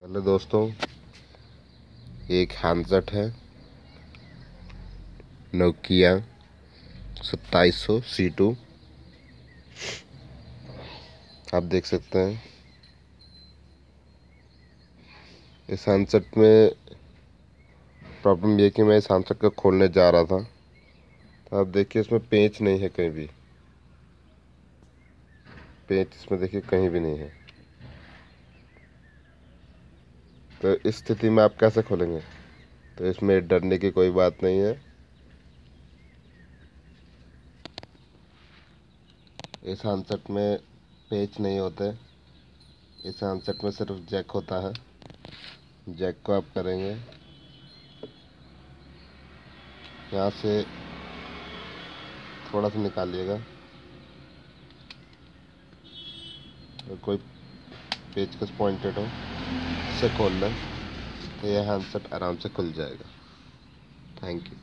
Hello दोस्तों, एक handset है नोकिया 2700 C2। आप देख सकते हैं इस हैंडसेट में प्रॉब्लम ये कि मैं इस हैंडसेट को खोलने जा रहा था तो आप देखिए इसमें पेंच नहीं है, कहीं भी पेंच इसमें देखिए कहीं भी नहीं है। तो इस स्थिति में आप कैसे खोलेंगे? तो इसमें डरने की कोई बात नहीं है। इस हैंडसेट में पेंच नहीं होते। इस हैंडसेट में सिर्फ जैक होता है। जैक को आप करेंगे यहाँ से, थोड़ा सा निकालिएगा। अगर कोई पेचकस पॉइंटेड हो इससे खोल लें तो यह हैंडसेट आराम से खुल जाएगा। Thank you.